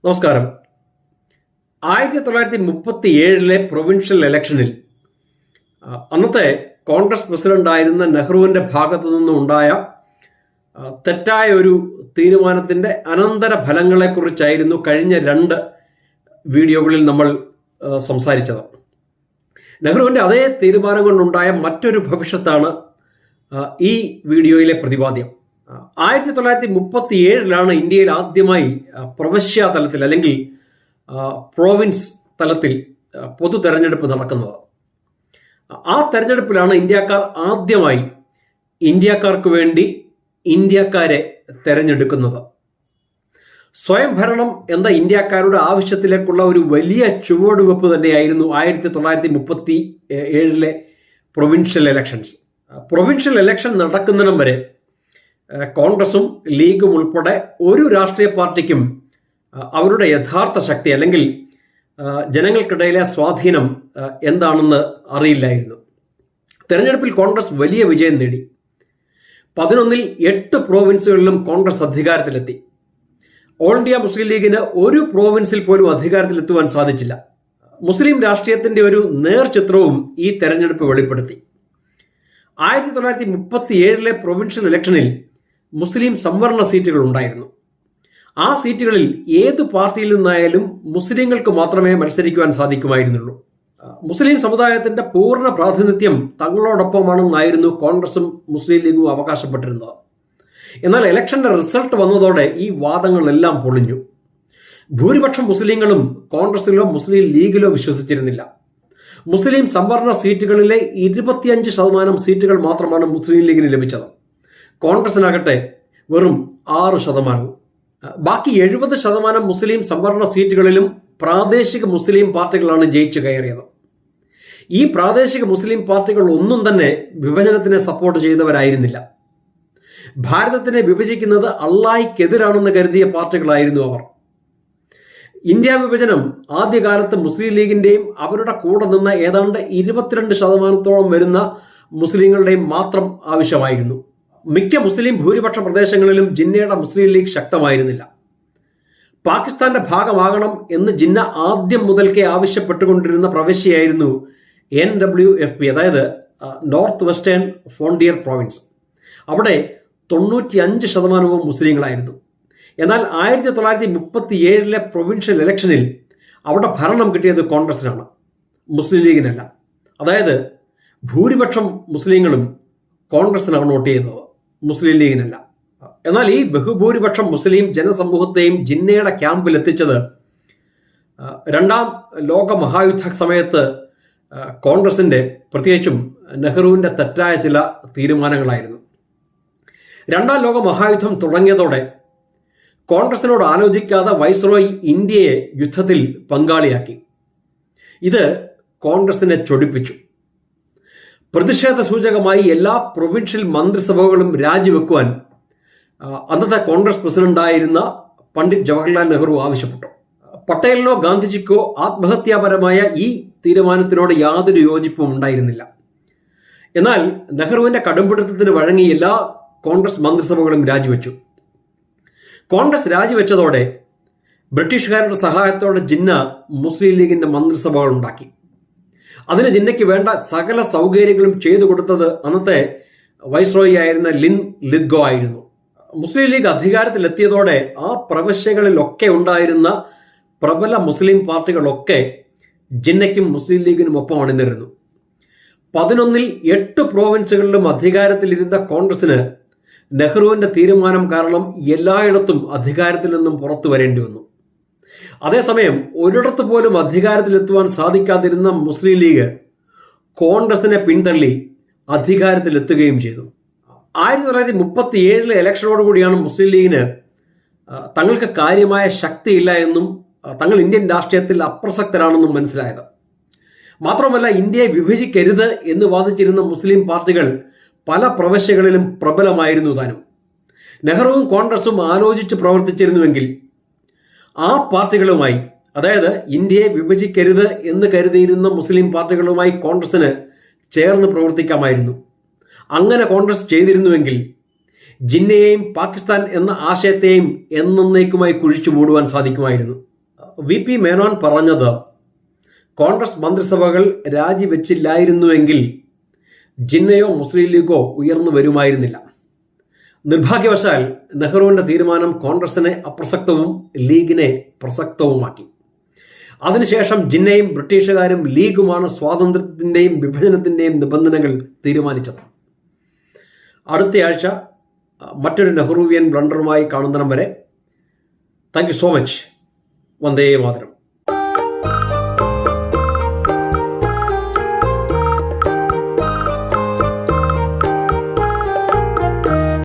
നമസ്കാരം. 1937 പ്രൊവിൻഷ്യൽ ഇലക്ഷനിൽ അന്നത്തെ കോൺഗ്രസ് പ്രസിഡന്റായിരുന്ന നെഹ്റുവിന്റെ ഭാഗത്തു നിന്നുണ്ടായ തെറ്റായ ഒരു തീരുമാനത്തിന്റെ അനന്തര ഫലങ്ങളെക്കുറിച്ചായിരുന്നു കഴിഞ്ഞ 2 വീഡിയോകളിൽ നമ്മൾ സംസാരിച്ചത്. നെഹ്റുവിന്റെ അതേ തീരുമാനം കൊണ്ടുണ്ടായ മറ്റൊരു ഭവിഷ്യത്താണ് ഈ വീഡിയോയിലെ പ്രതിപാദ്യം. 1937 ഇന്ത്യയിൽ ആദ്യമായി പ്രവിശ്യ തലത്തിൽ അല്ലെങ്കിൽ പ്രോവിൻസ് തലത്തിൽ പൊതു തെരഞ്ഞെടുപ്പ് നടക്കുന്നത്. ആ തെരഞ്ഞെടുപ്പിലാണ് ഇന്ത്യക്കാർ ആദ്യമായി ഇന്ത്യക്കാർക്ക് വേണ്ടി ഇന്ത്യക്കാരെ തെരഞ്ഞെടുക്കുന്നത്. സ്വയംഭരണം എന്ന ഇന്ത്യക്കാരുടെ ആവശ്യത്തിലേക്കുള്ള ഒരു വലിയ ചുവടുവെപ്പ് തന്നെയായിരുന്നു 1937 പ്രൊവിൻഷ്യൽ ഇലക്ഷൻസ്. പ്രൊവിൻഷ്യൽ ഇലക്ഷൻ നടക്കുന്നതിനും വരെ കോൺഗ്രസും ലീഗും ഉൾപ്പെടെ ഒരു രാഷ്ട്രീയ പാർട്ടിക്കും അവരുടെ യഥാർത്ഥ ശക്തി അല്ലെങ്കിൽ ജനങ്ങൾക്കിടയിലെ സ്വാധീനം എന്താണെന്ന് അറിയില്ലായിരുന്നു. തെരഞ്ഞെടുപ്പിൽ കോൺഗ്രസ് വലിയ വിജയം നേടി. 11ൽ 8 പ്രോവിൻസുകളിലും കോൺഗ്രസ് അധികാരത്തിലെത്തി. ഓൾ ഇന്ത്യ മുസ്ലിം ലീഗിന് ഒരു പ്രോവിൻസിൽ പോലും അധികാരത്തിലെത്തുവാൻ സാധിച്ചില്ല. മുസ്ലിം രാഷ്ട്രീയത്തിന്റെ ഒരു നേർചിത്രവും ഈ തെരഞ്ഞെടുപ്പ് വെളിപ്പെടുത്തി. 1937 പ്രൊവിൻഷ്യൽ ഇലക്ഷനിൽ മുസ്ലിം സംവരണ സീറ്റുകൾ ഉണ്ടായിരുന്നു. ആ സീറ്റുകളിൽ ഏത് പാർട്ടിയിൽ നിന്നായാലും മുസ്ലിങ്ങൾക്ക് മാത്രമേ മത്സരിക്കുവാൻ സാധിക്കുമായിരുന്നുള്ളൂ. മുസ്ലിം സമുദായത്തിന്റെ പൂർണ്ണ പ്രാതിനിധ്യം തങ്ങളോടൊപ്പമാണെന്നായിരുന്നു കോൺഗ്രസും മുസ്ലിം ലീഗും അവകാശപ്പെട്ടിരുന്നത്. എന്നാൽ ഇലക്ഷന്റെ റിസൾട്ട് വന്നതോടെ ഈ വാദങ്ങളെല്ലാം പൊളിഞ്ഞു. ഭൂരിപക്ഷം മുസ്ലിങ്ങളും കോൺഗ്രസിലോ മുസ്ലിം ലീഗിലോ വിശ്വസിച്ചിരുന്നില്ല. മുസ്ലിം സംവരണ സീറ്റുകളിലെ 25% സീറ്റുകൾ മാത്രമാണ് മുസ്ലിം ലീഗിന് ലഭിച്ചത്. കോൺഗ്രസിനാകട്ടെ വെറും 6%. ബാക്കി 70% മുസ്ലിം സംവരണ സീറ്റുകളിലും പ്രാദേശിക മുസ്ലിം പാർട്ടികളാണ് ജയിച്ചു കയറിയത്. ഈ പ്രാദേശിക മുസ്ലിം പാർട്ടികൾ ഒന്നും തന്നെ വിഭജനത്തിനെ സപ്പോർട്ട് ചെയ്തവരായിരുന്നില്ല. ഭാരതത്തിനെ വിഭജിക്കുന്നത് അള്ളാഹിക്കെതിരാണെന്ന് കരുതിയ പാർട്ടികളായിരുന്നു അവർ. ഇന്ത്യ വിഭജനം ആദ്യകാലത്ത് മുസ്ലിം ലീഗിന്റെയും അവരുടെ കൂടെ നിന്ന ഏതാണ്ട് 22% വരുന്ന മുസ്ലിങ്ങളുടെയും മാത്രം ആവശ്യമായിരുന്നു. മിക്ക മുസ്ലിം ഭൂരിപക്ഷ പ്രദേശങ്ങളിലും ജിന്നയുടെ മുസ്ലിം ലീഗ് ശക്തമായിരുന്നില്ല. പാകിസ്ഥാന്റെ ഭാഗമാകണം എന്ന് ജിന്ന ആദ്യം മുതൽക്കേ ആവശ്യപ്പെട്ടുകൊണ്ടിരുന്ന പ്രവിശ്യയായിരുന്നു NWFP, അതായത് നോർത്ത് വെസ്റ്റേൺ ഫ്രോണ്ടിയർ പ്രോവിൻസ്. അവിടെ 95% മുസ്ലിങ്ങളായിരുന്നു. എന്നാൽ 1937 പ്രൊവിൻഷ്യൽ ഇലക്ഷനിൽ അവിടെ ഭരണം കിട്ടിയത് കോൺഗ്രസിനാണ്, മുസ്ലിം ലീഗിനല്ല. അതായത് ഭൂരിപക്ഷം മുസ്ലിങ്ങളും കോൺഗ്രസിനാണ് വോട്ട് ചെയ്യുന്നത്, മുസ്ലിം ലീഗിനല്ല. എന്നാൽ ഈ ബഹുഭൂരിപക്ഷം മുസ്ലിം ജനസമൂഹത്തെയും ജിന്നയുടെ ക്യാമ്പിൽ എത്തിച്ചത് 2ാം ലോക മഹായുദ്ധ സമയത്ത് കോൺഗ്രസിന്റെ, പ്രത്യേകിച്ചും നെഹ്റുവിന്റെ തെറ്റായ ചില തീരുമാനങ്ങളായിരുന്നു. 2ാം ലോക മഹായുദ്ധം തുടങ്ങിയതോടെ കോൺഗ്രസിനോട് ആലോചിക്കാതെ വൈസ്രോയി ഇന്ത്യയെ യുദ്ധത്തിൽ പങ്കാളിയാക്കി. ഇത് കോൺഗ്രസിനെ ചൊടിപ്പിച്ചു. പ്രതിഷേധ സൂചകമായി എല്ലാ പ്രൊവിൻഷ്യൽ മന്ത്രിസഭകളും രാജിവെക്കുവാൻ അന്നത്തെ കോൺഗ്രസ് പ്രസിഡന്റായിരുന്ന പണ്ഡിറ്റ് ജവഹർലാൽ നെഹ്റു ആവശ്യപ്പെട്ടു. പട്ടേലിനോ ഗാന്ധിജിക്കോ ആത്മഹത്യാപരമായ ഈ തീരുമാനത്തിനോട് യാതൊരു യോജിപ്പും ഉണ്ടായിരുന്നില്ല. എന്നാൽ നെഹ്റുവിന്റെ കടുംപിടുത്തത്തിന് വഴങ്ങി എല്ലാ കോൺഗ്രസ് മന്ത്രിസഭകളും രാജിവെച്ചു. കോൺഗ്രസ് രാജിവെച്ചതോടെ ബ്രിട്ടീഷുകാരുടെ സഹായത്തോടെ ജിന്ന മുസ്ലിം ലീഗിന്റെ മന്ത്രിസഭകൾ ഉണ്ടാക്കി. അതിന് ജിന്നയ്ക്ക് വേണ്ട സകല സൗകര്യങ്ങളും ചെയ്തു കൊടുത്തത് അന്നത്തെ വൈസ്രോയി ആയിരുന്ന ലിൻ ലിത്ഗോ ആയിരുന്നു. മുസ്ലിം ലീഗ് അധികാരത്തിലെത്തിയതോടെ ആ പ്രവിശ്യകളിലൊക്കെ ഉണ്ടായിരുന്ന പ്രബല മുസ്ലിം പാർട്ടികളൊക്കെ ജിന്നയ്ക്കും മുസ്ലിം ലീഗിനും ഒപ്പം അണിനിരുന്നു. 11ൽ 8 പ്രോവിൻസുകളിലും അധികാരത്തിലിരുന്ന കോൺഗ്രസിന് നെഹ്റുവിന്റെ തീരുമാനം കാരണം എല്ലായിടത്തും അധികാരത്തിൽ നിന്നും പുറത്തു വരേണ്ടി വന്നു. അതേസമയം ഒരിടത്ത് പോലും അധികാരത്തിലെത്തുവാൻ സാധിക്കാതിരുന്ന മുസ്ലിം ലീഗ് കോൺഗ്രസിനെ പിന്തള്ളി അധികാരത്തിലെത്തുകയും ചെയ്തു. 1937 ഇലക്ഷനോടുകൂടിയാണ് മുസ്ലിം ലീഗിന് തങ്ങൾക്ക് കാര്യമായ ശക്തിയില്ല എന്നും തങ്ങൾ ഇന്ത്യൻ രാഷ്ട്രീയത്തിൽ അപ്രസക്തരാണെന്നും മനസ്സിലായത്. മാത്രമല്ല, ഇന്ത്യയെ വിഭജിക്കരുത് എന്ന് വാദിച്ചിരുന്ന മുസ്ലിം പാർട്ടികൾ പല പ്രവിശ്യകളിലും പ്രബലമായിരുന്നു താനും. നെഹ്റുവും കോൺഗ്രസും ആലോചിച്ച് പ്രവർത്തിച്ചിരുന്നുവെങ്കിൽ ആ പാർട്ടികളുമായി, അതായത് ഇന്ത്യയെ വിഭജിക്കരുത് എന്ന് കരുതിയിരുന്ന മുസ്ലിം പാർട്ടികളുമായി കോൺഗ്രസിന് ചേർന്ന് പ്രവർത്തിക്കാമായിരുന്നു. അങ്ങനെ കോൺഗ്രസ് ചെയ്തിരുന്നുവെങ്കിൽ ജിന്നയെയും പാകിസ്ഥാൻ എന്ന ആശയത്തെയും എന്നേക്കുമായി കുഴിച്ചു മൂടുവാൻ സാധിക്കുമായിരുന്നു. VP മേനോൻ പറഞ്ഞത് കോൺഗ്രസ് മന്ത്രിസഭകൾ രാജിവെച്ചില്ലായിരുന്നുവെങ്കിൽ ജിന്നയോ മുസ്ലിം ലീഗോ ഉയർന്നു വരുമായിരുന്നില്ല. നിർഭാഗ്യവശാൽ നെഹ്റുവിന്റെ തീരുമാനം കോൺഗ്രസിനെ അപ്രസക്തവും ലീഗിനെ പ്രസക്തവുമാക്കി. അതിനുശേഷം ജിന്നയും ബ്രിട്ടീഷുകാരും ലീഗുമാണ് സ്വാതന്ത്ര്യത്തിന്റെയും വിഭജനത്തിന്റെയും നിബന്ധനകൾ തീരുമാനിച്ചത്. അടുത്തയാഴ്ച മറ്റൊരു നെഹ്റുവിയൻ ബ്ലണ്ടറുമായി കാണുന്നിടം വരെ thank you so much. Vande Mataram.